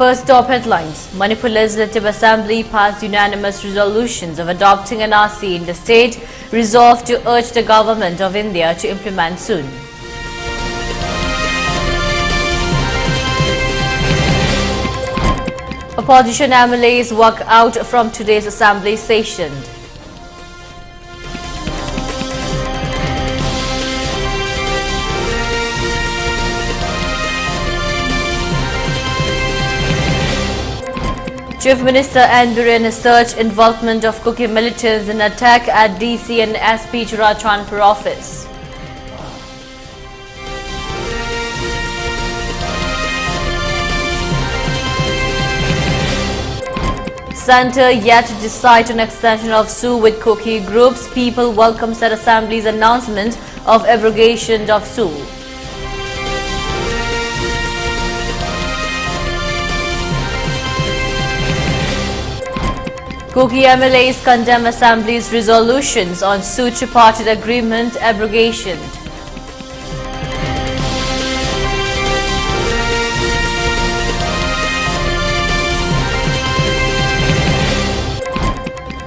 First top headlines. Manipur Legislative Assembly passed unanimous resolutions of adopting an RC in the state, resolved to urge the government of India to implement soon. Opposition MLAs walk out from today's assembly session. Chief Minister N. Biren searched involvement of Kuki militants in attack at DC and SP Churachandpur office. Centre yet to decide on extension of SU with Kuki groups. People welcome State Assembly's announcement of abrogation of SU. Kuki MLAs condemn Assembly's resolutions on SU tripartite agreement abrogation.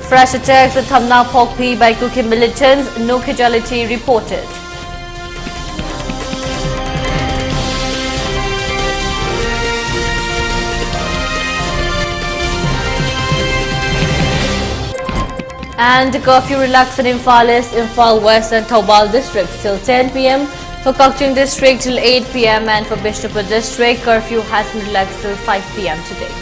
Fresh attacks at Thamna Phokpi by Kuki militants, no casualty reported. And curfew relaxed in Imphal East, Imphal West and Thoubal districts till 10 p.m. For Kakching district till 8 p.m. and for Bishnupur district, curfew has been relaxed till 5 p.m. today.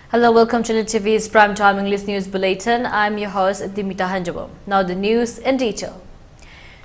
Hello, welcome to ELITETV's Primetime English News Bulletin. I'm your host, Deemita. Now the news in detail.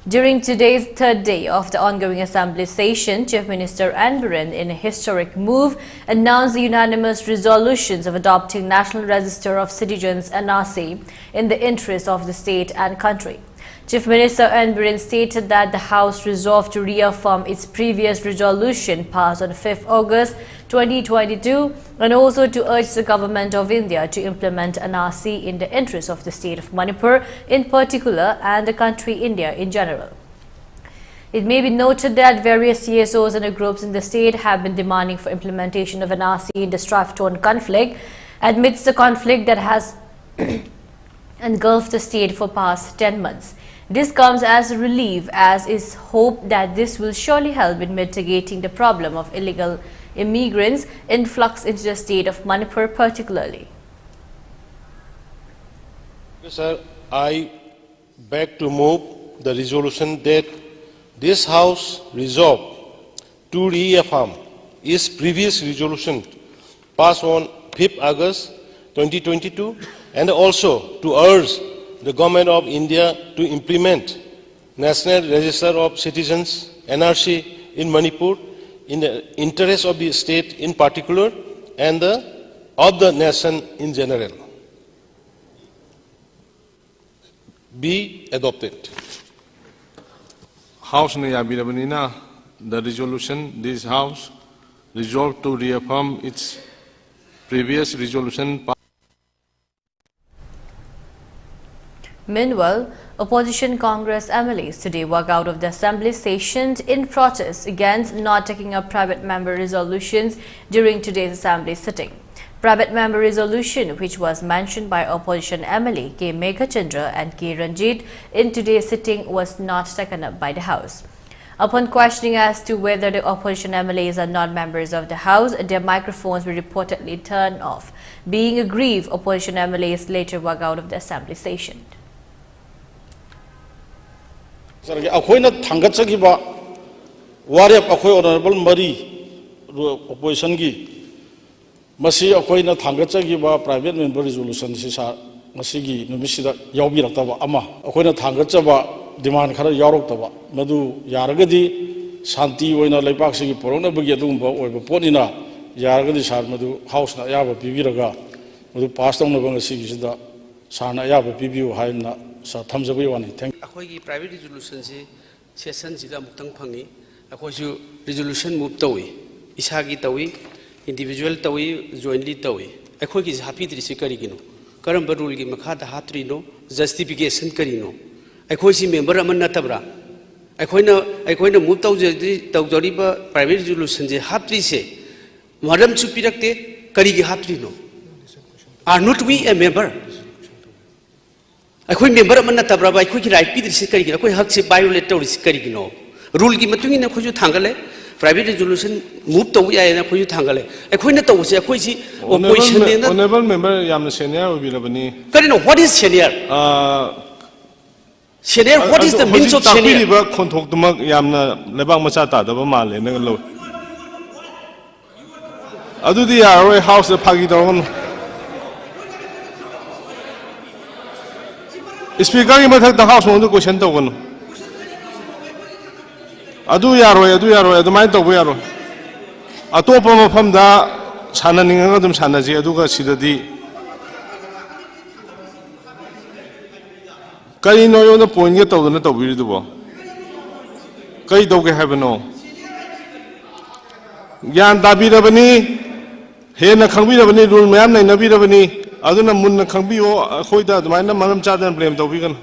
During today's third day of the ongoing Assembly session, Chief Minister N. Biren, in a historic move, announced the unanimous resolutions of adopting National Register of Citizens (NRC) in the interest of the state and country. Chief Minister N. Biren stated that the House resolved to reaffirm its previous resolution passed on 5 August 2022 and also to urge the government of India to implement an RC in the interest of the state of Manipur in particular and the country India in general. It may be noted that various CSOs and groups in the state have been demanding for implementation of an RC in the strife-torn conflict amidst the conflict that has engulfed the state for past 10 months. This comes as a relief, as is hope that this will surely help in mitigating the problem of illegal immigrants' influx into the state of Manipur particularly. Sir, I beg to move the resolution that this House resolve to reaffirm its previous resolution passed on 5th August 2022 and also to urge the Government of India to implement National Register of Citizens (NRC) in Manipur in the interest of the state in particular and of the nation in general. Be adopted. House Nayabirabanina, the resolution, this House resolved to reaffirm its previous resolution. Meanwhile, opposition Congress MLAs today walk out of the Assembly session in protest against not taking up private member resolutions during today's Assembly sitting. Private member resolution, which was mentioned by opposition MLA K. Meghachandra and K. Ranjit in today's sitting, was not taken up by the House. Upon questioning as to whether the opposition MLAs are not members of the House, their microphones were reportedly turned off. Being aggrieved, opposition MLAs later walk out of the Assembly session. अखोइना थांगतसगिबा वारेप अखोइ honourable मरी opposition की मसी अखोइना थांगतसगिबा private member resolution सिसा मसीगी नुमिसिदा यावबिरक्तबा अमा अखोइना थांगतसबा डिमांड खरा यावरक्तबा मदु यारगदी शांति ओइना लैपाकसिगी पोरनबगी अदुगुंबा ओइबा पोनिना यारगदी सार मदु हाउसना याबा पिबिरगा मदु पास तौनबा ngasigisida सारना याबा पिबिउ हाइना ꯊꯝꯖꯕꯒꯤ ꯋꯥꯅꯤ ꯊꯦꯡꯛ ꯑꯩꯈꯣꯏꯒꯤ ꯄ꯭ꯔꯥꯏꯚꯦꯠ ꯔꯤꯖꯣꯂꯨꯁꯟꯁꯤ ꯁꯦꯁꯟꯁꯤꯗ ꯑꯃꯨꯛꯇꯪ ꯐꯪꯏ ꯑꯩꯈꯣꯏꯁꯨ ꯔꯤꯖꯣꯂꯨꯁꯟ ꯃꯨꯚ ꯇꯧꯏ ꯏꯁꯥꯒꯤ ꯇꯧꯏ ꯏꯟꯗꯤꯕꯤꯖꯨꯋꯦꯜ ꯇꯧꯏ ꯖꯣꯏꯟꯂꯤ ꯇꯧꯏ ꯑꯩꯈꯣꯏꯒꯤꯁꯤ ꯍꯥꯞꯄꯤꯗ꯭ꯔꯤꯁꯤ ꯀꯔꯤꯒꯤꯅꯣ ꯀꯔꯝꯕ ꯔꯨꯜꯒꯤ ꯃꯈꯥꯗ ꯍꯥꯞꯇ꯭ꯔꯤꯅꯣ ꯖꯁꯇꯤꯐꯤꯀꯦꯁꯟ ꯀꯔꯤꯅꯣ ꯑꯩꯈꯣꯏꯁꯤ ꯃꯦꯝꯕꯔ ꯑꯃ ꯅꯠꯇꯕ꯭ꯔꯥ ꯑꯩꯈꯣꯏꯅ ꯃꯨꯚ ꯇꯧꯖꯔꯤꯕ ꯄ꯭ꯔꯥꯏꯚꯦꯠ ꯔꯤꯖꯣꯂꯨꯁꯟꯁꯦ ꯍꯥꯞꯇ꯭ꯔꯤꯁꯦ ꯃꯔꯝꯁꯨ ꯄꯤꯔꯛꯇꯦ ꯀꯔꯤꯒꯤ ꯍꯥꯞꯇ꯭ꯔꯤꯅꯣ Are not we a member? I couldn't member Manatabra, I could write Peter Sikari, I could have said violate or Sikarino. Rule Gimatun in a Kuju Tangale, private resolution moved away and a Kuju Tangale. I couldn't tell us a Kuji or Honorable member Yam Senior will be Labani. What is senior? Senior, what is the means of senior? Yamna Lebang Machata, the Bamal, and then low. I do the ROA house the Pagidon. Speaker, you might have the house on the question to one. Adu Yaro, the mind of Yaro. A top of the Sananing Adam Sanazi, Aduga Sidadi. Karino, the point yet of the net of Vidubo. Kai Doga have no. Yan Dabidabani, Hena Kambidabani, Rulman, and Nabidabani. Aduna Munna Kambio, Hoida, the mind of Madam Chadan blame the vegan.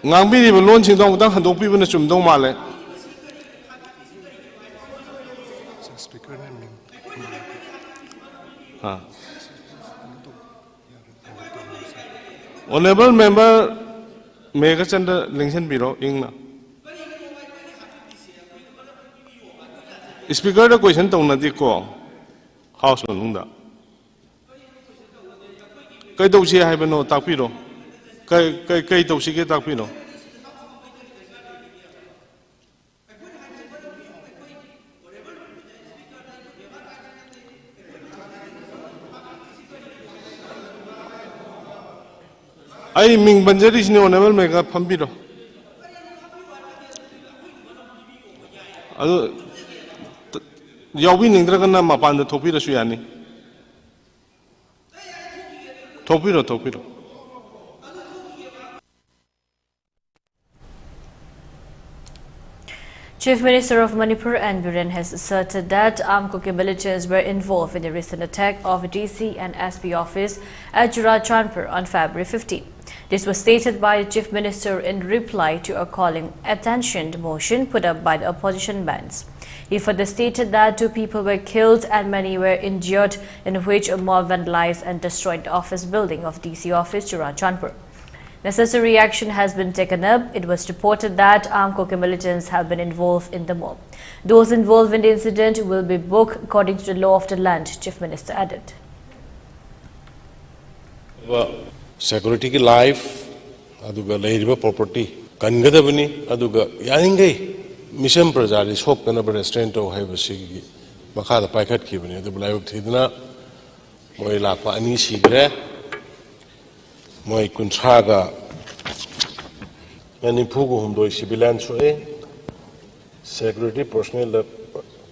Nambi launching down with don't people in the Chum Domale. Honorable member, Megas and the Lincoln Bureau, England. Speaker the question to Nadiko House on Nunda. Kai do she have no tapiro? Kai do she get tapino? I mean, Banjaris no never make up Pampiro. You're winning Dragana Mapan the Topiro Suyani. Topiro. Chief Minister of Manipur and Biren has asserted that armed militias were involved in the recent attack of DC and SP office at Churachandpur on February 15. This was stated by the Chief Minister in reply to a calling attention motion put up by the opposition bands. He further stated that 2 people were killed and many were injured, in which a mob vandalized and destroyed the office building of DC office Churachandpur. Necessary action has been taken up. It was reported that armed militants have been involved in the mob. Those involved in the incident will be booked according to the law of the land, Chief Minister added. Security ki life, aduga lairiba property, kangadabani, aduga yaningai. Mission Prajari Shop and a restraint of Havasi Makada Pakat Kibani, the Blue Tidna, Moilapa Ani Sigre, Moi Kuntraga, Manipugu, whom do Sibilan Choe, Security Personnel, the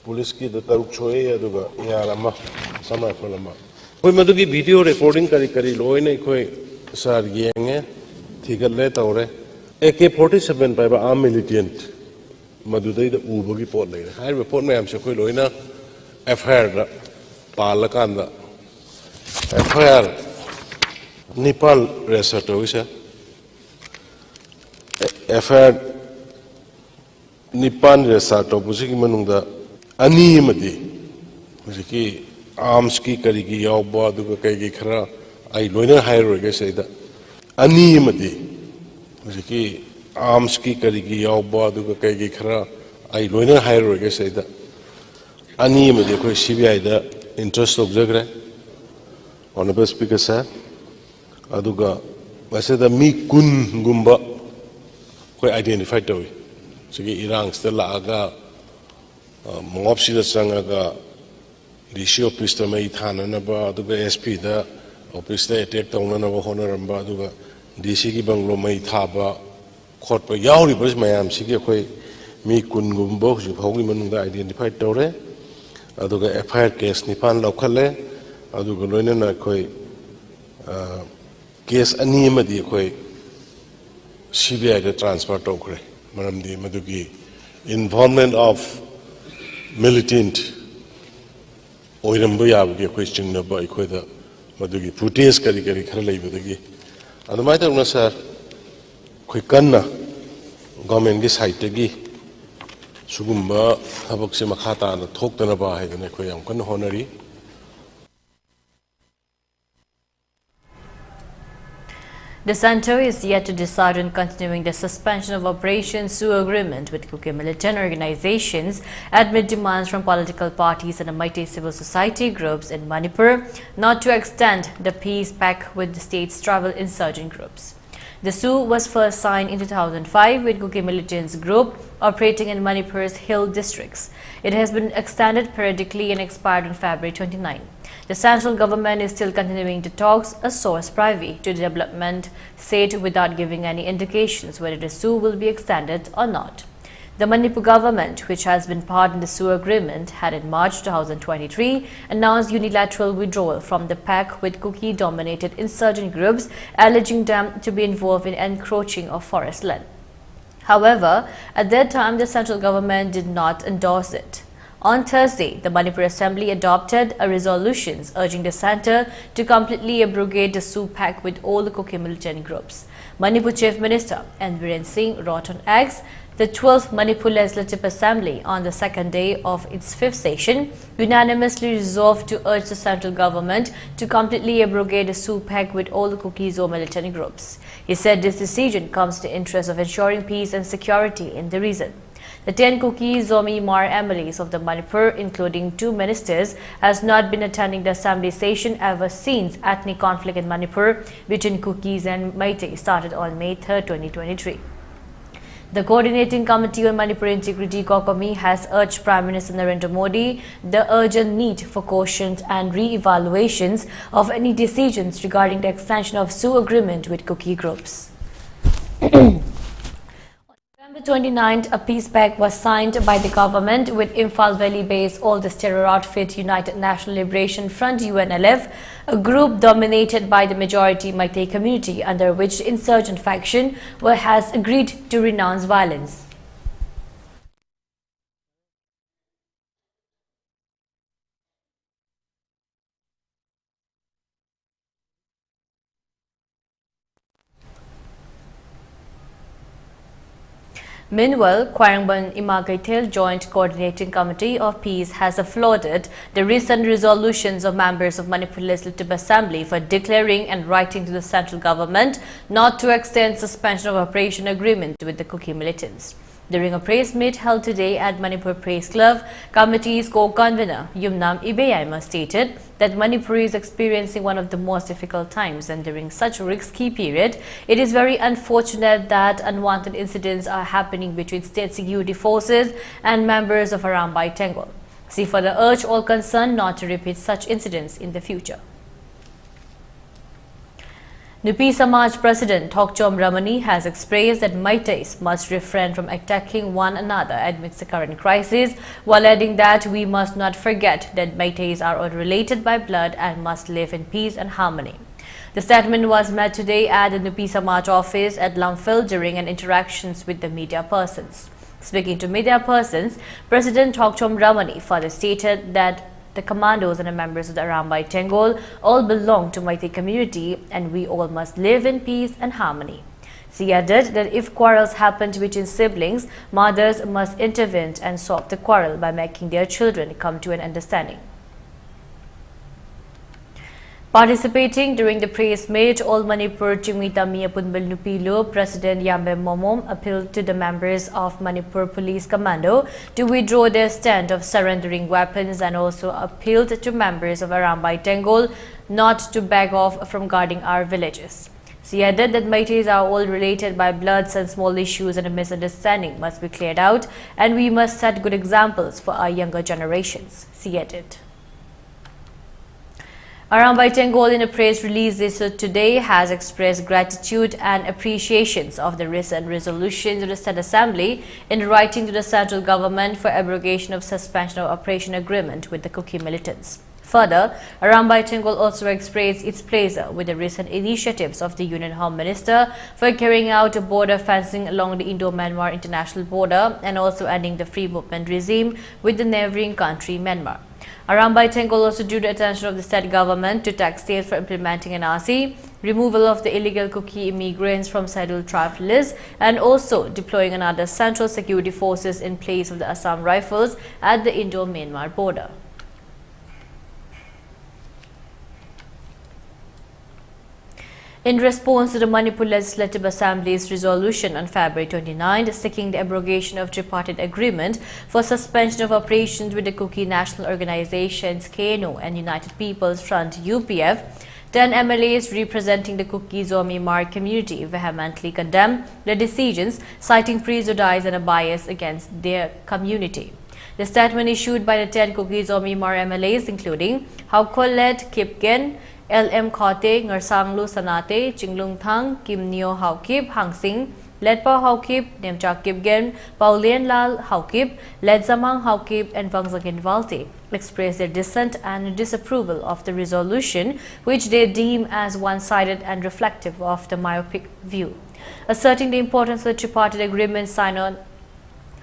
Police Kid, the Taruk Choe, Aduga, Yarama, Sama Kolama. We Madugi video recording Karikari Loine, Sar Yenge, Tigalet or AK-47 by armed militant. Madudai the Ubugi port later. I report me, I'm Shakuloina, FR Palakanda, FR Nepal Resatoisa, FR Nipan Resato, Busiki Manunda, Animadi, Busiki, Armski Kariki, Yauba, Dukaki Kara, I Loina Hierogay say that Animadi, Busiki. Armski Karigi Yauba, Dukaki Kara, I Luna Hierogay say that Ani Medico CBI the interest of Zagre. Honorable Speaker, sir, Aduga, I said the Mi Kun Gumba, quite identified to it. So Iran Stella Aga, Mopsi the Sangaga, the Shio Pista Maitan and about the SP, the Opista attacked on another honor and Baduga, the Sigi Banglo Maitaba. Court by Yauri Bris Mayam Sigi Mi Kungumbo, you hold him identified Tore, Aduga FIR case Nipan locale, ꯑꯗꯨꯒ ꯂꯣꯏꯅꯅ ꯑꯩꯈꯣꯏ case ꯑꯅꯤ ꯑꯃꯗꯤ ꯑꯩꯈꯣꯏ CBIꯗ transfer ꯇꯧꯈ꯭ꯔꯦ ꯃꯔꯝꯗꯤ ꯃꯗꯨꯒꯤ involvement of militant ꯑꯣꯏꯔꯝꯕ ꯌꯥꯕꯒꯤ ꯑꯩꯈꯣꯏ ꯆꯤꯡꯅꯕ ꯑꯩꯈꯣꯏꯗ ꯃꯗꯨꯒꯤ ꯐꯨꯇꯦꯖ ꯀꯔꯤ ꯀꯔꯤ ꯈꯔ ꯂꯩꯕꯗꯒꯤ ꯑꯗꯨꯃꯥꯏꯅ ꯇꯧꯅ ꯁꯥꯔ ꯑꯩꯈꯣꯏ ꯀꯟꯅ ꯒꯣꯔꯃꯦꯟꯒꯤ ꯁꯥꯏꯠꯇꯒꯤ ꯁꯨꯒꯨꯝꯕ ꯊꯕꯛꯁꯦ ꯃꯈꯥ ꯇꯥꯅ ꯊꯣꯛꯇꯅꯕ ꯍꯥꯏꯗꯅ ꯑꯩꯈꯣꯏ ꯌꯥꯝ ꯀꯟꯅ ꯍꯣꯠꯅꯔꯤ. The centre is yet to decide on continuing the suspension of Operation Sioux agreement with Kuki militant organizations amid demands from political parties and Meitei civil society groups in Manipur not to extend the peace pact with the state's tribal insurgent groups. The Sioux was first signed in 2005 with Kuki militants group operating in Manipur's hill districts. It has been extended periodically and expired on February 29. The central government is still continuing the talks, a source privy to the development said, without giving any indications whether the Sioux will be extended or not. The Manipur government, which has been part in the Sioux agreement, had in March 2023 announced unilateral withdrawal from the pact with Kuki-dominated insurgent groups, alleging them to be involved in encroaching of forest land. However, at that time, the central government did not endorse it. On Thursday, the Manipur Assembly adopted a resolution urging the centre to completely abrogate the Sioux pact with all the Kuki militant groups. Manipur Chief Minister Biren Singh wrote on X, the 12th Manipur Legislative Assembly on the second day of its 5th session unanimously resolved to urge the central government to completely abrogate the Sioux pact with all the Kuki-Zo militant groups. He said this decision comes in the interest of ensuring peace and security in the region. The 10 Kuki-Zomi Mar MLAs of the Manipur, including 2 ministers, has not been attending the assembly session ever since ethnic conflict in Manipur between Kukis and Meitei started on May 3, 2023. The Coordinating Committee on Manipur Integrity (COCOMI) has urged Prime Minister Narendra Modi the urgent need for caution and re-evaluations of any decisions regarding the extension of Sioux agreement with Kuki groups. On November 29th, a peace pact was signed by the government with Imphal Valley-based oldest terror outfit United National Liberation Front (UNLF), a group dominated by the majority Meitei community, under which the insurgent faction has agreed to renounce violence. Meanwhile, Kwarangban Imagaitel Joint Coordinating Committee of Peace has applauded the recent resolutions of members of Manipur Legislative Assembly for declaring and writing to the central government not to extend suspension of operation agreement with the Kuki militants. During a press meet held today at Manipur Press Club, committee's co-convener Yumnam Ibeyama stated that Manipur is experiencing one of the most difficult times, and during such a risky period, it is very unfortunate that unwanted incidents are happening between state security forces and members of Arambai Tengol. She further urged all concerned not to repeat such incidents in the future. Nupi Samaj President Thokchom Ramani has expressed that Meiteis must refrain from attacking one another amidst the current crisis, while adding that we must not forget that Meiteis are all related by blood and must live in peace and harmony. The statement was made today at the Nupi Samaj office at Lamphil during an interactions with the media persons. Speaking to media persons, President Thokchom Ramani further stated that the commandos and the members of the Arambai Tengol all belong to Meitei community, and we all must live in peace and harmony. She added that if quarrels happen between siblings, mothers must intervene and solve the quarrel by making their children come to an understanding. Participating during the press meet, All Manipur Deemita Miyapunbal Nupilo President Yambe Momom appealed to the members of Manipur Police Commando to withdraw their stand of surrendering weapons, and also appealed to members of Arambai Tengol not to back off from guarding our villages. She added that Meiteis are all related by bloods, and small issues and a misunderstanding must be cleared out, and we must set good examples for our younger generations, she added. Arambai Tengol, in a press release issued today, has expressed gratitude and appreciations of the recent resolutions of the State Assembly in writing to the central government for abrogation of suspension of operation agreement with the Kuki militants. Further, Arambai Tengol also expressed its pleasure with the recent initiatives of the Union Home Minister for carrying out border fencing along the Indo-Myanmar international border and also ending the free movement regime with the neighboring country Myanmar. Arambai Tengol also drew the attention of the state government to tax states for implementing NRC, removal of the illegal Kuki immigrants from scheduled tribe list, and also deploying another central security forces in place of the Assam Rifles at the Indo-Myanmar border. In response to the Manipur Legislative Assembly's resolution on February 29 seeking the abrogation of tripartite agreement for suspension of operations with the Kuki national organizations KNO and United People's Front UPF, 10 MLAs representing the Kuki Zomi Mar community vehemently condemned the decisions, citing prejudice and a bias against their community. The statement issued by the 10 Kuki Zomi Mar MLAs, including Haukolet Kipgen, LM Khote, Ngarsanglu Sanate, Chinglung Thang, Kim Neo Haukip, Hang Sing, Letpa Haukip, Nemchak Kipgen, Paulian Lal Haukip, Ledzamang Haukip, and Vangzakin Valte expressed their dissent and disapproval of the resolution, which they deem as one-sided and reflective of the myopic view. Asserting the importance of the tripartite agreement signed on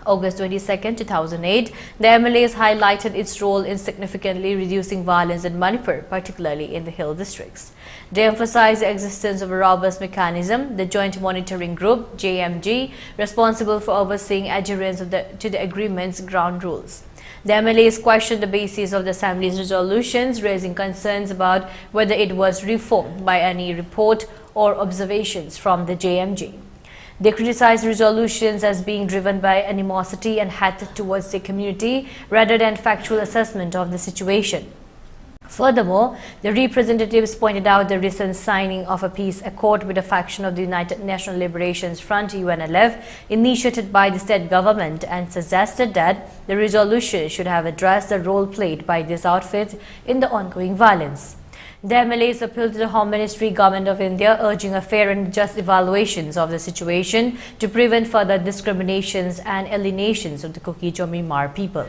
August 22, 2008, the MLAs highlighted its role in significantly reducing violence in Manipur, particularly in the hill districts. They emphasized the existence of a robust mechanism, the Joint Monitoring Group, JMG, responsible for overseeing adherence to the agreement's ground rules. The MLAs questioned the basis of the Assembly's resolutions, raising concerns about whether it was reformed by any report or observations from the JMG. They criticized resolutions as being driven by animosity and hatred towards the community rather than factual assessment of the situation. Furthermore, the representatives pointed out the recent signing of a peace accord with a faction of the United National Liberation Front UNLF initiated by the state government and suggested that the resolution should have addressed the role played by this outfit in the ongoing violence. The MLAs appealed to the Home Ministry Government of India, urging a fair and just evaluations of the situation to prevent further discriminations and alienations of the Kuki Zomi Mar people.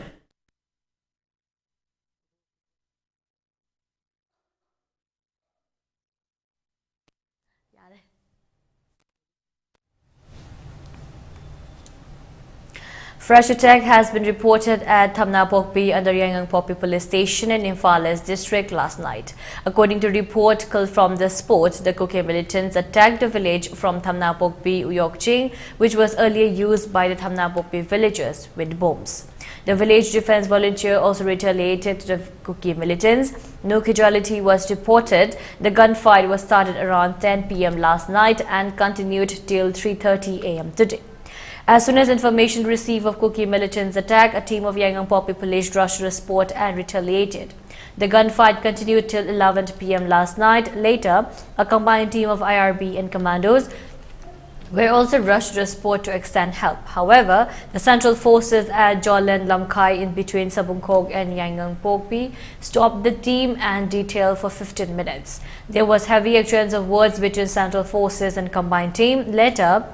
Fresh attack has been reported at Thamna Pokpi under Yangang Pokpi police station in Imphal district last night. According to report from the sport, the Kuki militants attacked the village from Thamna Pokpi Uyokching, which was earlier used by the Thamna Pokpi villagers with bombs. The village defense volunteer also retaliated to the Kuki militants. No casualty was reported. The gunfight was started around 10 p.m. last night and continued till 3:30 a.m. today. As soon as information received of Kuki militants' attack, a team of Yangang Pokpi police rushed to the spot and retaliated. The gunfight continued till 11 p.m. last night. Later, a combined team of IRB and commandos were also rushed to the spot to extend help. However, the central forces at Jolan Lamkai in between Sabungkhog and Yangang Pokpi stopped the team and detail for 15 minutes. There was heavy exchange of words between central forces and combined team. Later,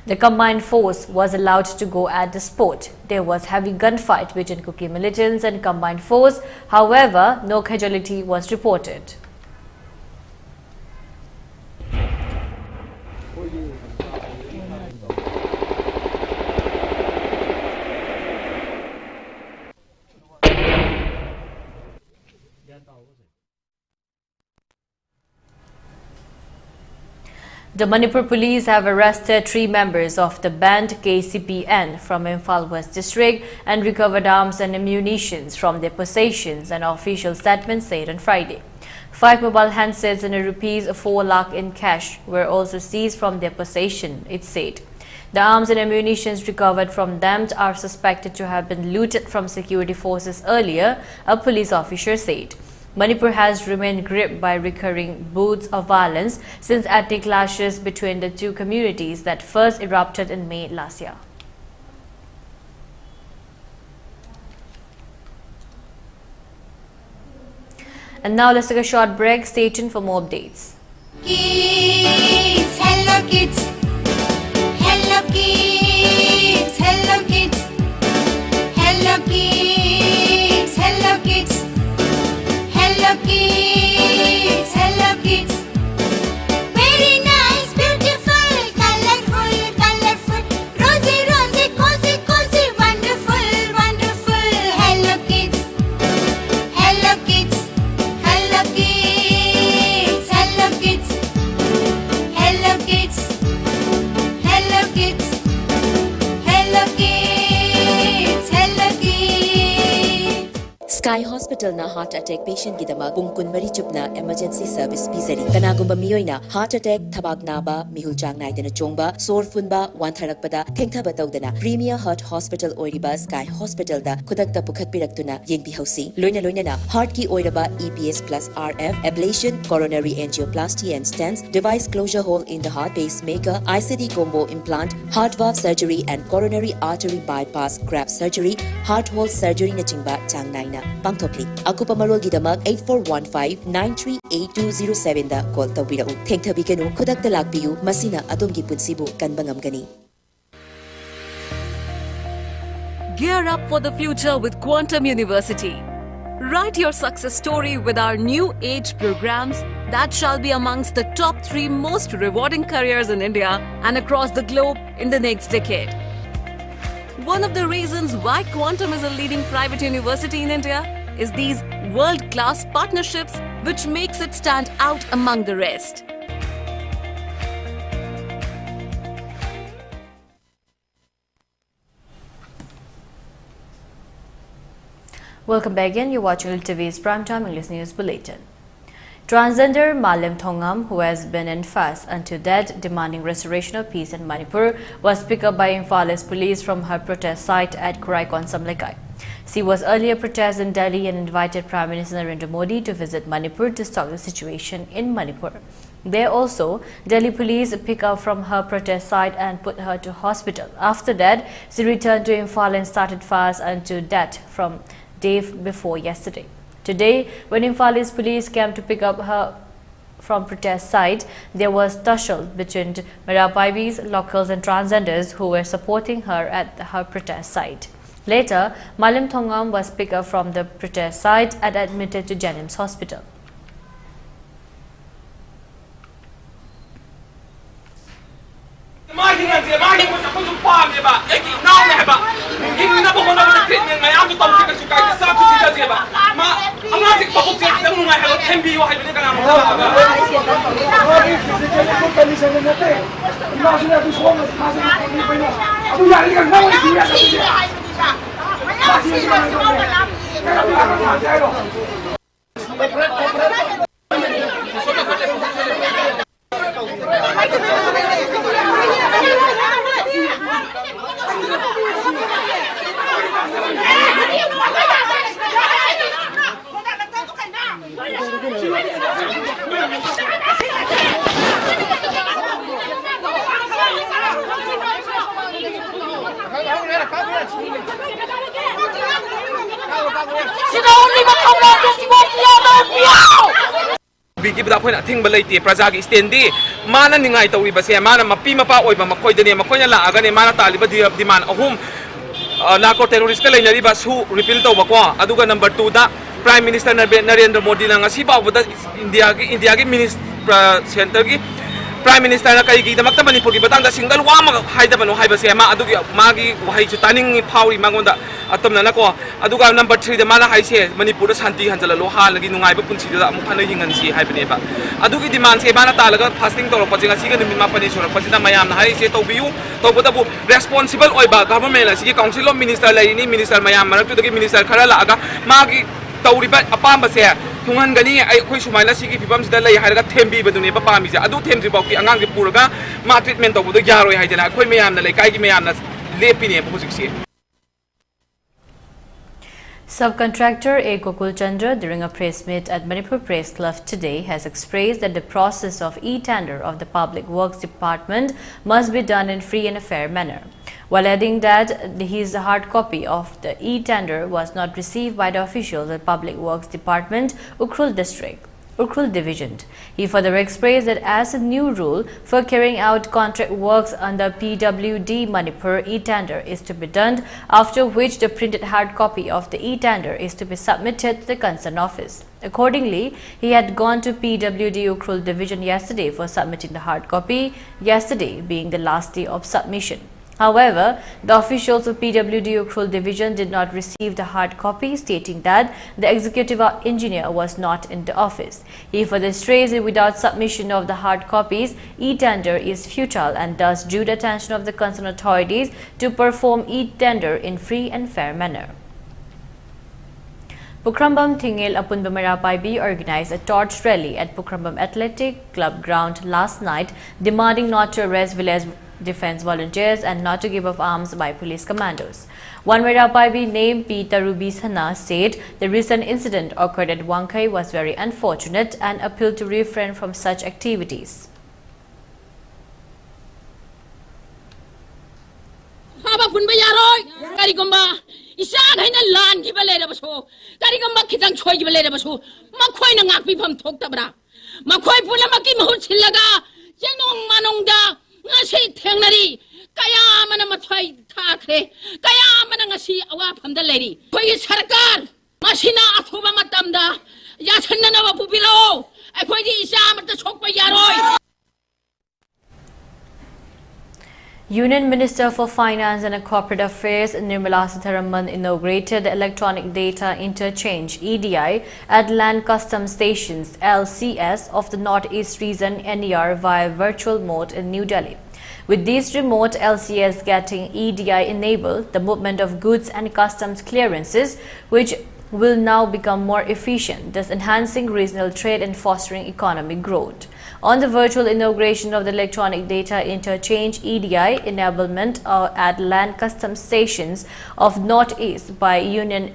the combined force was allowed to go at the spot. There was heavy gunfight between Kuki militants and combined force. However, no casualty was reported. The Manipur police have arrested 3 members of the band KCPN from Imphal West District and recovered arms and ammunition from their possessions, an official statement said on Friday. 5 mobile handsets and rupees 4 lakh in cash were also seized from their possession, it said. The arms and ammunition recovered from them are suspected to have been looted from security forces earlier, a police officer said. Manipur has remained gripped by recurring bouts of violence since ethnic clashes between the two communities that first erupted in May last year. And now let's take a short break. Stay tuned for more updates. Kids, hello kids. Hello kids, hello kids. Hello kids, hello kids. Hello Hello kids, hello kids, hello kids, hello kids, hello kids, hello kids, hello kids, hello kids. Sky Hospital na heart attack patient gidamag pungkun mari chupna emergency service pizari kanagumba miyoina heart attack thabak naba mihul chang naidana chongba sor funba wantharakpada thengthaba tawdana Premier Heart Hospital oiriba Sky Hospital da khudakta pukhat piraktuna yengbi hausi loina na heart ki oiraba EPS plus RF ablation coronary angioplasty and stents device closure hole in the heart pacemaker ICD combo implant heart valve surgery and coronary artery bypass graft surgery heart hole surgery na chingba chang naina pangthokli akupa marol gidamag 8415938207 da call tawbirau thengthabi kanu khudakta lakpiyu masina adomgi punsibu kanbangamgani. Gear up for the future with Quantum University. Write your success story with our new age programs that shall be amongst the top 3 most rewarding careers in India and across the globe in the next decade. One of the reasons why Quantum is a leading private university in India is these world-class partnerships which makes it stand out among the rest. Welcome back again. You're watching ELITETV's Primetime English News Bulletin. Transgender Malim Thongam, who has been in fast until death demanding restoration of peace in Manipur, was picked up by Imphale's police from her protest site at Kuraikon Samlekai. She was earlier protest in Delhi and invited Prime Minister Narendra Modi to visit Manipur to stop the situation in Manipur. There also, Delhi police picked her from her protest site and put her to hospital. After that, she returned to Imphal and started fast until death from day before yesterday. Today, when Imphale's police came to pick up her from protest site, there was tussle between Merapaibis, locals and transgenders who were supporting her at her protest site. Later, Malim Thongam was picked up from the protest site and admitted to Jennings Hospital. Bigi bida khoi na thingba leite praja gi stendi mana ningai tawi base mana mapi mapa oiba makhoi dane makhoi la aga ne mana taliba diman ahum narco terrorist ka leinari basu repeal to bakwa aduga number 2 da Prime Minister Narendra Modi na ngasi ba bada India gi minister center gi Prime Minister na kai gi damakta Manipur gi batang da single wa ma haida bano haiba se ma adugi magi wahai chu taning phauri mangonda atom na ko aduga number 3 da mala haise Manipur da shanti hanjala lo ha lagi nungai ba punchi da amu phana hingan si haibane ba adugi demand se bana talaga fasting to ko jinga siga nimi ma pani sura pasida mayam na haise to biu to boda bu responsible oi ba government la si council of minister la ni minister mayam marak to gi minister khara la aga magi tawriba apamba se thungan gani ai khoi sumaila sigi pipam sida lai haraga thembi badune ba pami se adu themri bauki angang ge puraga ma treatment to bodo yaroi haidena khoi mayam na lai kai gi mayam na lepine bhojik se. Subcontractor A. Gokul Chandra, during a press meet at Manipur Press Club today, has expressed that the process of e-tender of the Public Works Department must be done in free and a fair manner, while adding that his hard copy of the e-tender was not received by the officials at Public Works Department, Ukhrul Division. He further expressed that as a new rule for carrying out contract works under PWD Manipur, e-tender is to be done, after which the printed hard copy of the e-tender is to be submitted to the concerned office. Accordingly, he had gone to PWD Ukhrul Division yesterday for submitting the hard copy, yesterday being the last day of submission. However, the officials of PWD Ukhrul division did not receive the hard copy, stating that the executive engineer was not in the office. He further stressed that without submission of the hard copies, e-tender is futile and thus drew the attention of the concerned authorities to perform e-tender in free and fair manner. Pukrambam Thingil Apunba Marapaibi organized a torch rally at Pukrambam Athletic Club ground last night, demanding not to arrest village defense volunteers and not to give up arms by police commandos. One Marapaibi named P. Tarubi Sana said the recent incident occurred at Wangkai was very unfortunate and appealed to refrain from such activities. Ngasi thengnari kaya mana mathai thakre kaya mana ngasi awa phamda leri koi sarkar masina athuba matamda yachanna na pupiro akhoi di isa mata chokpa yaroi. Union Minister for Finance and Corporate Affairs Nirmala Sitharaman inaugurated the Electronic Data Interchange (EDI) at Land Customs Stations (LCS) of the Northeast Region (NER) via virtual mode in New Delhi. With these remote LCS getting EDI enabled the movement of goods and customs clearances, which will now become more efficient, thus enhancing regional trade and fostering economic growth. On the virtual inauguration of the Electronic Data Interchange (EDI) enablement at Land Customs Stations of Northeast by Union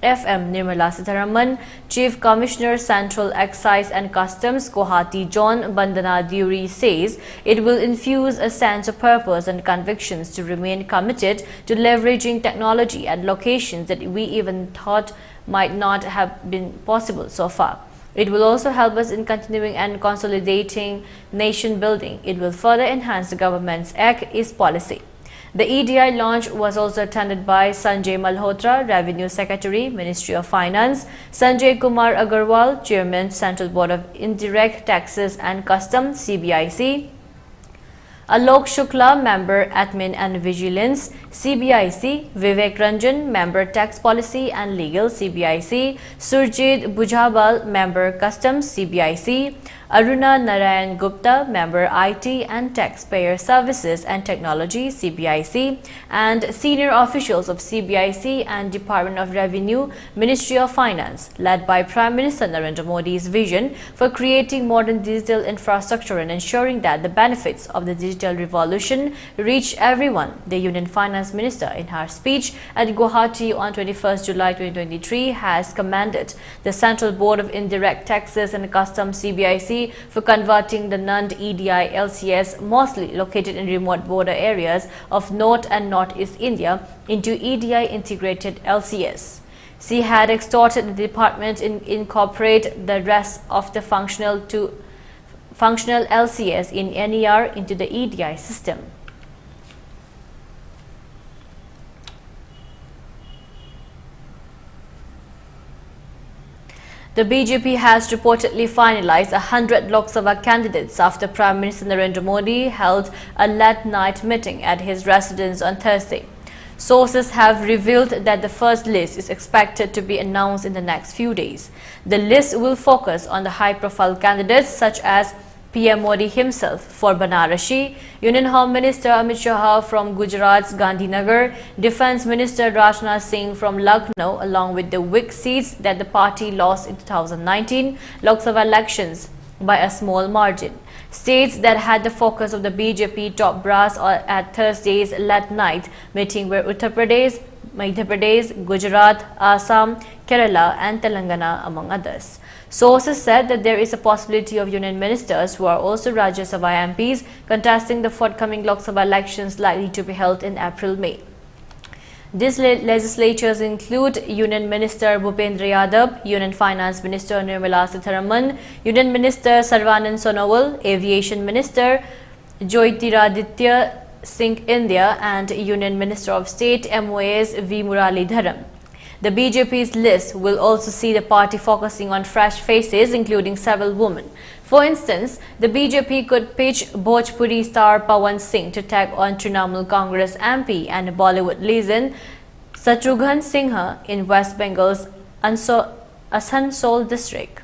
FM Nirmala Sitharaman, Chief Commissioner Central Excise and Customs Guwahati John Bandana Duri says it will infuse a sense of purpose and convictions to remain committed to leveraging technology at locations that we even thought might not have been possible so far. It will also help us in continuing and consolidating nation building. It will further enhance the government's Act East policy. The EDI launch was also attended by Sanjay Malhotra, Revenue Secretary, Ministry of Finance, Sanjay Kumar Agarwal, Chairman, Central Board of Indirect Taxes and Customs, CBIC, Alok Shukla, Member Admin and Vigilance, CBIC, Vivek Ranjan, Member Tax Policy and Legal, CBIC, Surjit Bujhabal, Member Customs, CBIC, Aruna Narayan Gupta, Member IT and Taxpayer Services and Technology, CBIC, and senior officials of CBIC and Department of Revenue, Ministry of Finance, led by Prime Minister Narendra Modi's vision for creating modern digital infrastructure and ensuring that the benefits of the digital revolution reach everyone. The Union Finance Minister, in her speech at Guwahati on 21st July 2023, has commended the Central Board of Indirect Taxes and Customs, CBIC, for converting the non-EDI LCS, mostly located in remote border areas of North and Northeast India, into EDI integrated LCS. She had exhorted the department to incorporate the rest of the functional LCS in NER into the EDI system. The BJP has reportedly finalized 100 Lok Sabha candidates after Prime Minister Narendra Modi held a late-night meeting at his residence on Thursday. Sources have revealed that the first list is expected to be announced in the next few days. The list will focus on the high-profile candidates such as PM Modi himself for Banarasi, Union Home Minister Amit Shah from Gujarat's Gandhinagar, Defence Minister Rajnath Singh from Lucknow, along with the weak seats that the party lost in 2019 Lok Sabha elections by a small margin. States that had the focus of the BJP top brass at Thursday's late-night meeting were Uttar Pradesh, Madhya Pradesh, Gujarat, Assam, Kerala and Telangana, among others. Sources said that there is a possibility of union ministers who are also Rajya Sabha MPs contesting the forthcoming Lok Sabha elections likely to be held in April-May. These legislatures include Union Minister Bhupendra Yadav, Union Finance Minister Nirmala Sitharaman, Union Minister Sarvanand Sonowal, Aviation Minister Jyotiraditya Singh India and Union Minister of State MOAs V. Muralidharan. The BJP's list will also see the party focusing on fresh faces, including several women. For instance, the BJP could pitch Bhojpuri star Pawan Singh to take on Trinamool Congress MP and Bollywood legend Shatrughan Sinha in West Bengal's Asansol district.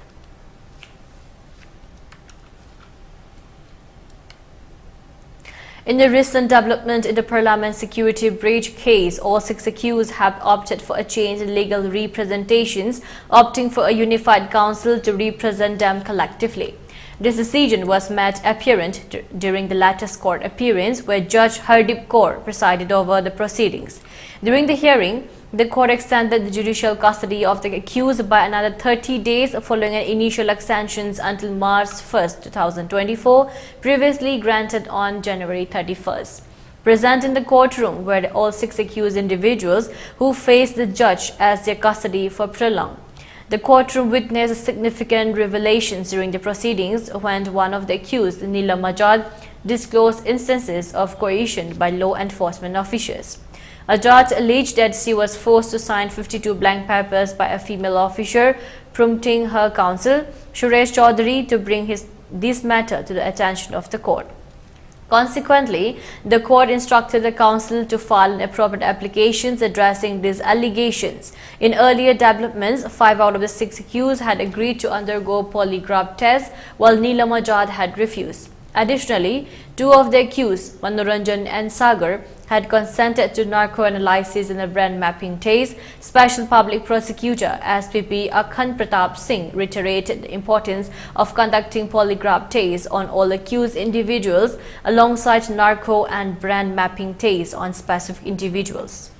In the recent development in the Parliament security breach case, all 6 accused have opted for a change in legal representations, opting for a unified council to represent them collectively. This decision was made apparent during the latest court appearance, where Judge Hardeep Kaur presided over the proceedings. During the hearing, the court extended the judicial custody of the accused by another 30 days following an initial extension until March 1, 2024, previously granted on January 31st. Present in the courtroom were all 6 accused individuals who faced the judge as their custody for prolonged. The courtroom witnessed significant revelations during the proceedings when one of the accused, Neela Majad, disclosed instances of coercion by law enforcement officials. A judge alleged that she was forced to sign 52 blank papers by a female officer, prompting her counsel, Suresh Chaudhary, to bring this matter to the attention of the court. Consequently, the court instructed the counsel to file appropriate applications addressing these allegations. In earlier developments, 5 out of the 6 accused had agreed to undergo polygraph tests, while Neela Majad had refused. Additionally, 2 of the accused, Manoranjan and Sagar, had consented to narco-analysis in a brand mapping test. Special Public Prosecutor SPP Akhand Pratap Singh reiterated the importance of conducting polygraph tests on all accused individuals alongside narco and brand mapping tests on specific individuals.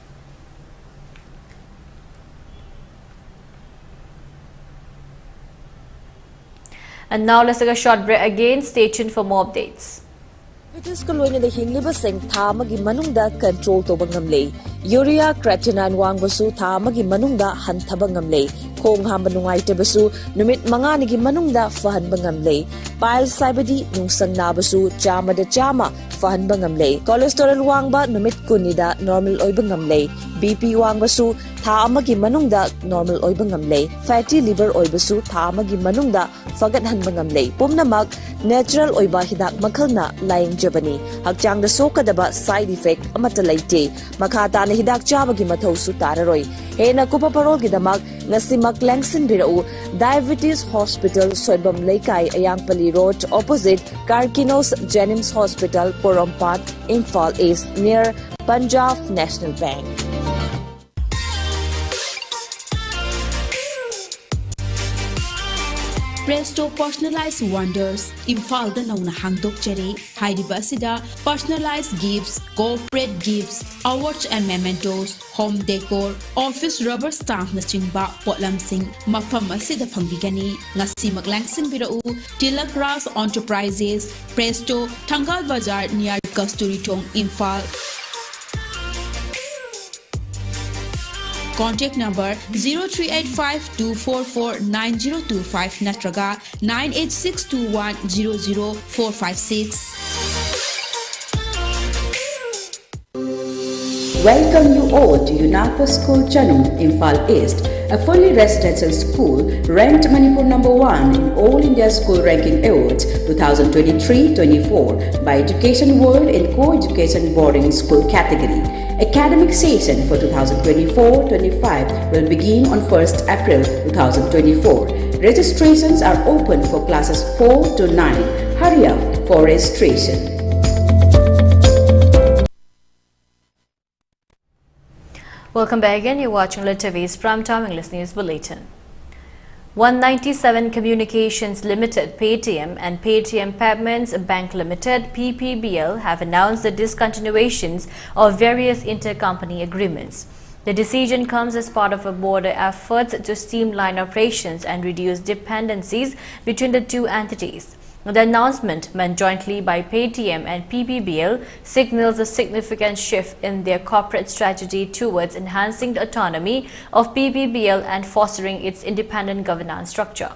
And now let's take a short break again. Stay tuned for more updates. Vitis Kolonia the Hinglibasing Tamagi Manunda control Tobangamle, Urea Creatinine Wangbasu Tamagi Manunda Hantabangamle, Kong Hambanungai Tebasu, Numit Manganigi Manunda Fahan Bangamle, Pile Saibadi Nungsang Nabasu, Chama de Chama, Fahan Bangamle, Cholesterol Wangba, Numit Kunida, Normal Oibangamle, BP Wangbasu, Tamagi Manunda, Normal Oibangamle, Fatty Liver Oibasu, Tamagi Manunda, Fagat Hanbangamle, Pumnamak, Natural Oiba Hidak Makalna, Lying Jabani, Hakjang the Sokadaba side effect, Amatalaite, Makata Hidak Jabagi Matosu Tararoi, Hena Kupaparol Gidamak, Nasimak Langson Birau, Diabetes Hospital, Soibam Laikai, Ayangpali Road, opposite Karkinos Jenims Hospital, Porompat, Imphal East, near Punjab National Bank. Presto Personalized Wonders, Imphal da nauna hangdok jere, Haidiba asida personalized gifts, corporate gifts, awards and mementos, home decor, office rubber stamp na chingba potlam sing, mafam asida pangbigani, ngasi maglangsin birau, Tilak Ras Enterprises, Presto, Tangal Bazaar near Kasturi Tong, Imphal. Contact number 0385-244-9025 natraga 98621-00456. Welcome you all to UNAPO School Chanum, Imphal East, a fully residential school ranked Manipur #1 in All India School Ranking Awards 2023-24 by Education World in Co-Education Boarding School category. Academic session for 2024-25 will begin on 1st April 2024. Registrations are open for classes 4 to 9. Hurry up for registration. Welcome back again. You're watching ELITETV's Primetime English News Bulletin. 197 Communications Limited Paytm and Paytm Payments Bank Limited PPBL have announced the discontinuations of various intercompany agreements. The decision comes as part of a broader effort to streamline operations and reduce dependencies between the two entities. The announcement, made jointly by Paytm and PPBL, signals a significant shift in their corporate strategy towards enhancing the autonomy of PPBL and fostering its independent governance structure.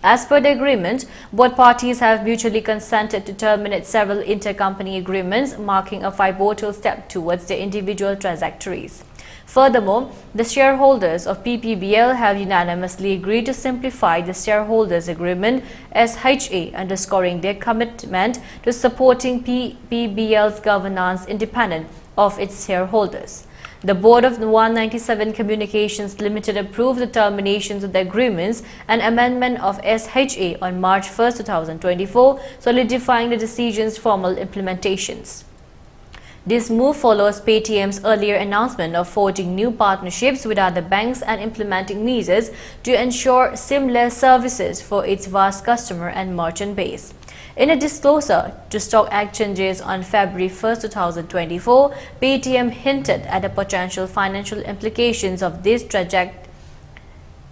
As per the agreement, both parties have mutually consented to terminate several intercompany agreements, marking a pivotal step towards their individual trajectories. Furthermore, the shareholders of PPBL have unanimously agreed to simplify the Shareholders Agreement SHA, underscoring their commitment to supporting PPBL's governance independent of its shareholders. The board of 197 Communications Limited approved the terminations of the agreements and amendment of SHA on March 1, 2024, solidifying the decision's formal implementations. This move follows Paytm's earlier announcement of forging new partnerships with other banks and implementing measures to ensure seamless services for its vast customer and merchant base. In a disclosure to stock exchanges on February 1, 2024, Paytm hinted at the potential financial implications of this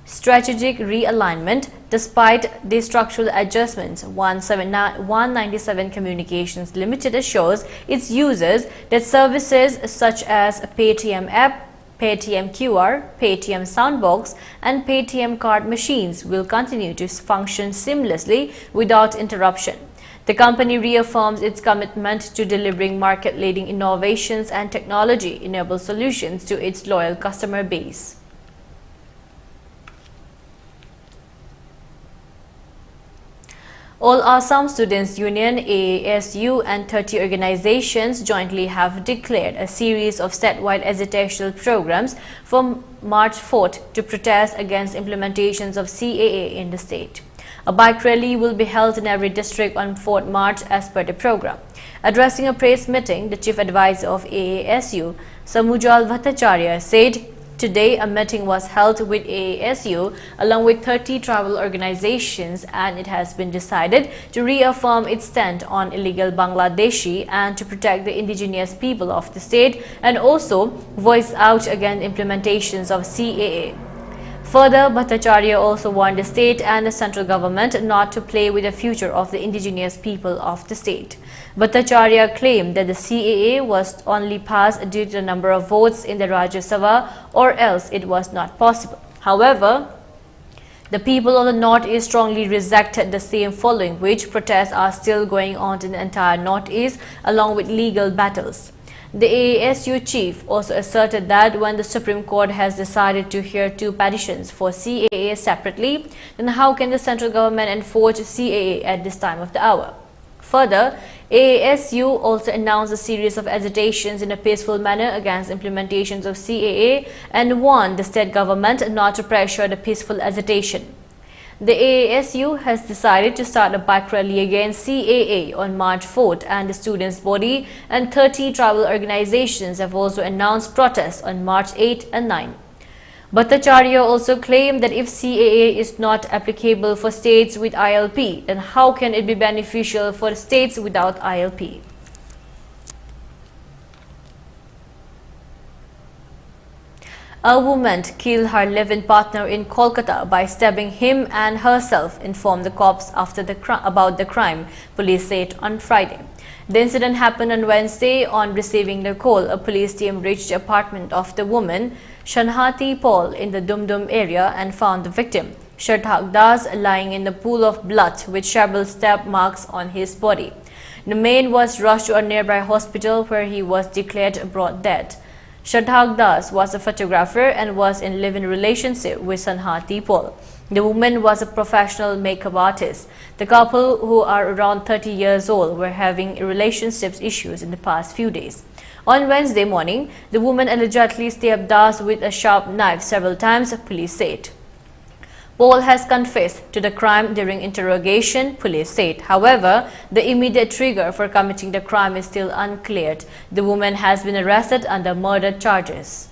strategic realignment. Despite the structural adjustments, 197 Communications Limited assures its users that services such as Paytm app, Paytm QR, Paytm Soundbox and Paytm card machines will continue to function seamlessly without interruption. The company reaffirms its commitment to delivering market-leading innovations and technology-enabled solutions to its loyal customer base. All Assam Students Union, AASU and 30 organizations jointly have declared a series of statewide agitational programs from March 4th to protest against implementations of CAA in the state. A bike rally will be held in every district on 4th March as per the program. Addressing a press meeting, the chief advisor of AASU, Samujal Bhattacharya, said today a meeting was held with AASU along with 30 tribal organizations, and it has been decided to reaffirm its stand on illegal Bangladeshi and to protect the indigenous people of the state, and also voice out against implementations of CAA. Further, Bhattacharya also warned the state and the central government not to play with the future of the indigenous people of the state. Bhattacharya claimed that the CAA was only passed due to the number of votes in the Rajya Sabha, or else it was not possible. However, the people of the Northeast strongly rejected the same, following which protests are still going on in the entire Northeast along with legal battles. The AASU chief also asserted that when the Supreme Court has decided to hear two petitions for CAA separately, then how can the central government enforce CAA at this time of the hour? Further, AASU also announced a series of agitations in a peaceful manner against implementations of CAA and warned the state government not to pressure the peaceful agitation. The AASU has decided to start a bike rally against CAA on March 4th, and the students' body and 30 tribal organizations have also announced protests on March 8 and 9. Bhattacharya also claimed that if CAA is not applicable for states with ILP, then how can it be beneficial for states without ILP? A woman killed her live-in partner in Kolkata by stabbing him and herself, informed the cops about the crime, police said on Friday. The incident happened on Wednesday. On receiving the call, a police team reached the apartment of the woman, Shanhati Paul, in the Dumdum area and found the victim, Shardhak Das, lying in a pool of blood with several stab marks on his body. The man was rushed to a nearby hospital where he was declared brought dead. Shardhak Das was a photographer and was in live-in relationship with Shanhati Paul. The woman was a professional makeup artist. The couple, who are around 30 years old, were having relationships issues in the past few days. On Wednesday morning, the woman allegedly stabbed Das with a sharp knife several times, police said. Paul has confessed to the crime during interrogation, police said. However, the immediate trigger for committing the crime is still unclear. The woman has been arrested under murder charges.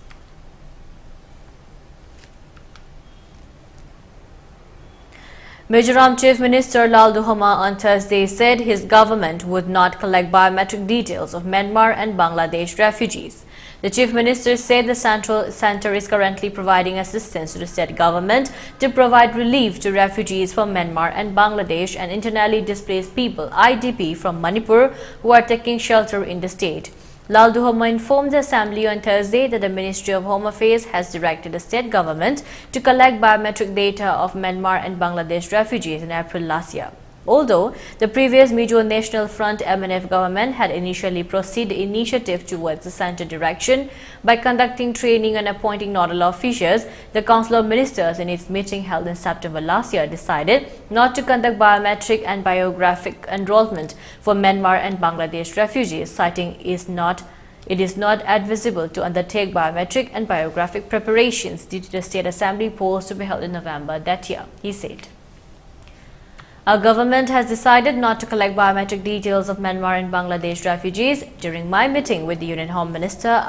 Mizoram Chief Minister Lalduhoma on Thursday said his government would not collect biometric details of Myanmar and Bangladesh refugees. The Chief Minister said the Centre is currently providing assistance to the state government to provide relief to refugees from Myanmar and Bangladesh and internally displaced people, IDP, from Manipur who are taking shelter in the state. Lalduhoma informed the Assembly on Thursday that the Ministry of Home Affairs has directed the state government to collect biometric data of Myanmar and Bangladesh refugees in April last year. Although the previous Mizo National Front MNF government had initially proceeded the initiative towards the center direction by conducting training and appointing nodal officials, the Council of Ministers in its meeting held in September last year decided not to conduct biometric and biographic enrollment for Myanmar and Bangladesh refugees, citing it is not advisable to undertake biometric and biographic preparations due to the State Assembly polls to be held in November that year, he said. Our government has decided not to collect biometric details of Myanmar and Bangladesh refugees. During my meeting with the Union Home Minister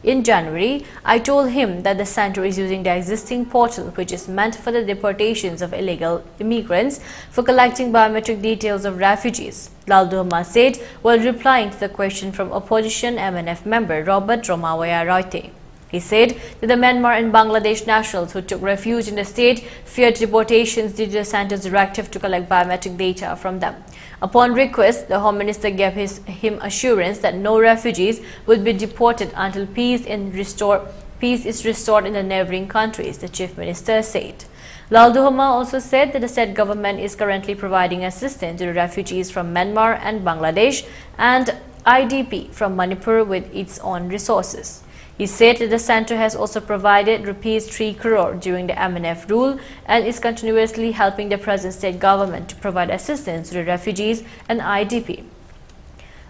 in January, I told him that the centre is using the existing portal, which is meant for the deportations of illegal immigrants, for collecting biometric details of refugees. Lalduhma said while replying to the question from opposition MNF member Robert Romawaya Roite. He said that the Myanmar and Bangladesh nationals who took refuge in the state feared deportations due to the centre's directive to collect biometric data from them. Upon request, the Home Minister gave him assurance that no refugees would be deported until peace is restored in the neighboring countries, the Chief Minister said. Lalduhma also said that the state government is currently providing assistance to the refugees from Myanmar and Bangladesh and IDP from Manipur with its own resources. He said that the centre has also provided Rs 3 crore during the MNF rule and is continuously helping the present state government to provide assistance to the refugees and IDP.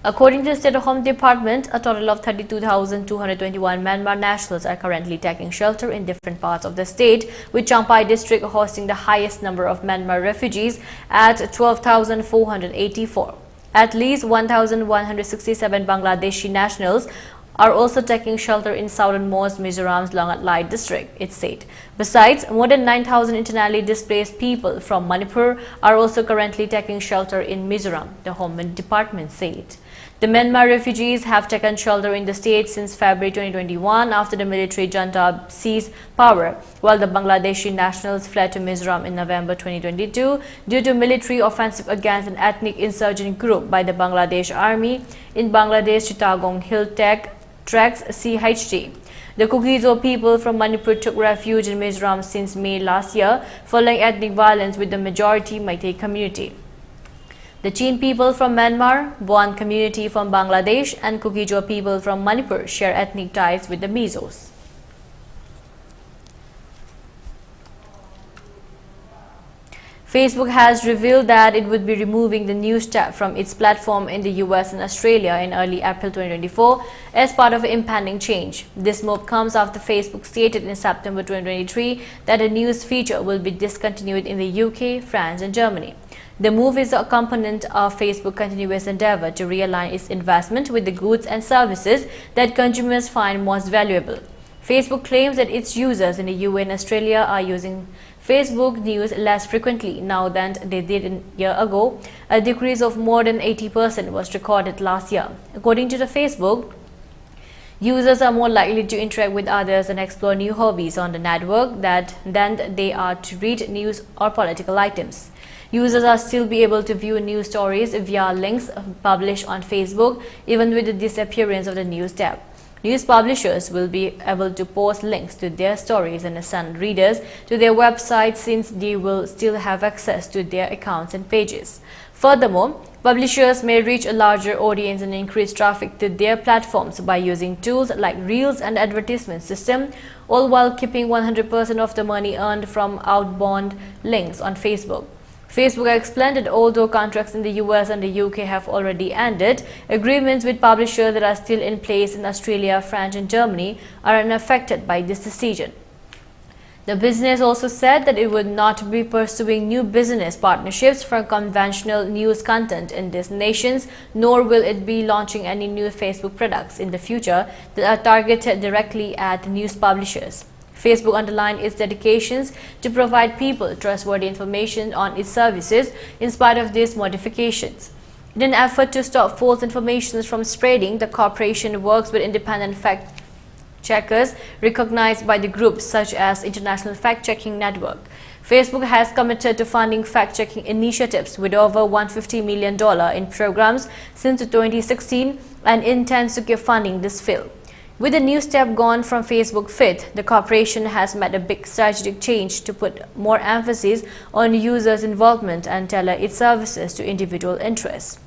According to the State Home Department, a total of 32,221 Myanmar nationals are currently taking shelter in different parts of the state, with Champhai district hosting the highest number of Myanmar refugees at 12,484. At least 1,167 Bangladeshi nationals are also taking shelter in southernmost Mizoram's Longatlai district, it said. Besides, more than 9,000 internally displaced people from Manipur are also currently taking shelter in Mizoram, the Home Department said. The Myanmar refugees have taken shelter in the state since February 2021 after the military junta seized power, while the Bangladeshi nationals fled to Mizoram in November 2022 due to military offensive against an ethnic insurgent group by the Bangladesh Army in Bangladesh Chittagong Hill Tracks CHT. The Kukizo people from Manipur took refuge in Mizoram since May last year, following ethnic violence with the majority Meitei community. The Chin people from Myanmar, Boan community from Bangladesh, and Kukijo people from Manipur share ethnic ties with the Mizos. Facebook has revealed that it would be removing the News tab from its platform in the US and Australia in early April 2024 as part of an impending change. This move comes after Facebook stated in September 2023 that a news feature will be discontinued in the UK, France, and Germany. The move is a component of Facebook's continuous endeavor to realign its investment with the goods and services that consumers find most valuable. Facebook claims that its users in the US and Australia are using Facebook News less frequently now than they did a year ago. A decrease of more than 80% was recorded last year. According to the Facebook, users are more likely to interact with others and explore new hobbies on the network than they are to read news or political items. Users are still be able to view news stories via links published on Facebook, even with the disappearance of the News tab. News publishers will be able to post links to their stories and send readers to their website, since they will still have access to their accounts and pages. Furthermore, publishers may reach a larger audience and increase traffic to their platforms by using tools like Reels and advertisement system, all while keeping 100% of the money earned from outbound links on Facebook. Facebook explained that although contracts in the US and the UK have already ended, agreements with publishers that are still in place in Australia, France, and Germany are unaffected by this decision. The business also said that it would not be pursuing new business partnerships for conventional news content in these nations, nor will it be launching any new Facebook products in the future that are targeted directly at news publishers. Facebook underlined its dedications to provide people trustworthy information on its services in spite of these modifications. In an effort to stop false information from spreading, the corporation works with independent fact-checkers recognized by the groups such as International Fact-Checking Network. Facebook has committed to funding fact-checking initiatives with over $150 million in programs since 2016 and intends to keep funding this field. With the new step gone from Facebook feed, the corporation has made a big strategic change to put more emphasis on users' involvement and tailor its services to individual interests.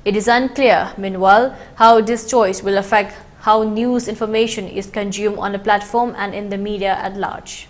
It is unclear, meanwhile, how this choice will affect how news information is consumed on the platform and in the media at large.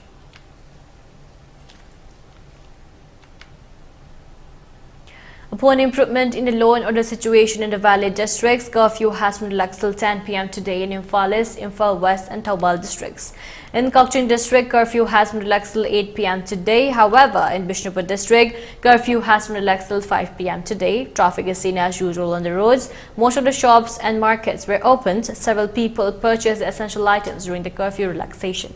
Upon improvement in the law and order situation in the Valley districts, curfew has been relaxed till 10 p.m. today in Imphal East, Imphal West and Taubal districts. In Kukching district, curfew has been relaxed till 8 p.m. today. However, in Bishnupur district, curfew has been relaxed till 5 p.m. today. Traffic is seen as usual on the roads. Most of the shops and markets were opened. Several people purchased essential items during the curfew relaxation.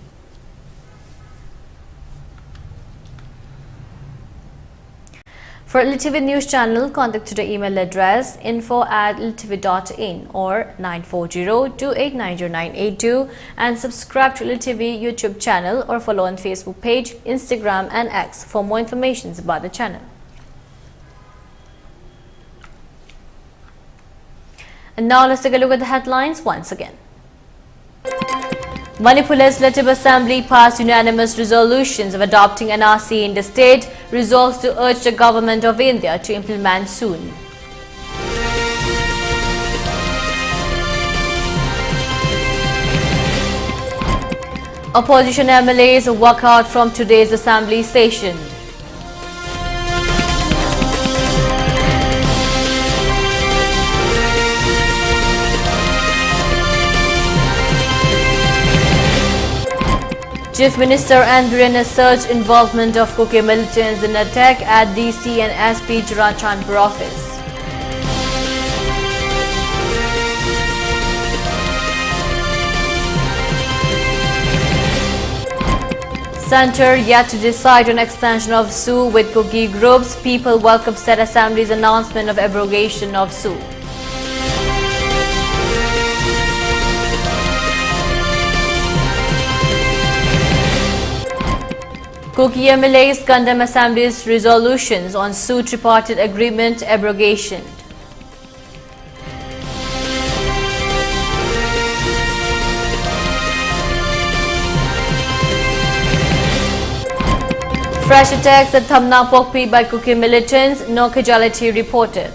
For ELITETV News Channel, contact to the email address info@elitetv.in or 9402890982 and subscribe to ELITETV YouTube channel or follow on Facebook page, Instagram and X for more information about the channel. And now let's take a look at the headlines once again. Manipur Legislative Assembly passed unanimous resolutions of adopting an RC in the state, resolves to urge the Government of India to implement soon. Opposition MLAs walk out from today's assembly session. Chief Minister Andrew surged involvement of Kuki militants in attack at DC and SP Churachandpur office. Centre yet to decide on extension of SU with Kuki groups. People welcome State Assembly's announcement of abrogation of SU. Kuki MLAs condemn Assembly's resolutions on SU tripartite agreement abrogation. Fresh attacks at Thamna Pokpi by Kuki militants, no casualty reported.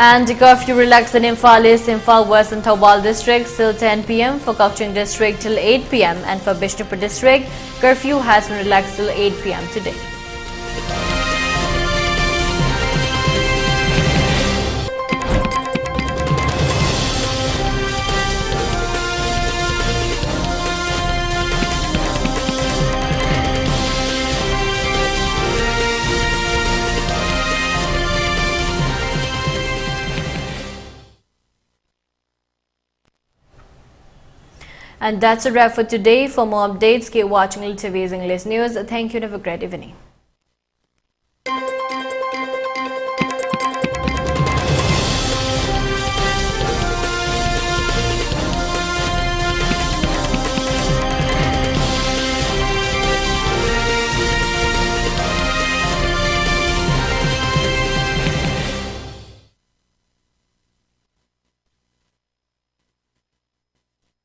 And the curfew relaxed in Imphal East, Imphal West and Taubal districts till 10 p.m. For Kukching district till 8 p.m. and for Bishnupur district, curfew has been relaxed till 8 p.m. today. And that's a wrap for today. For more updates, keep watching ELITETV's English News. Thank you and have a great evening.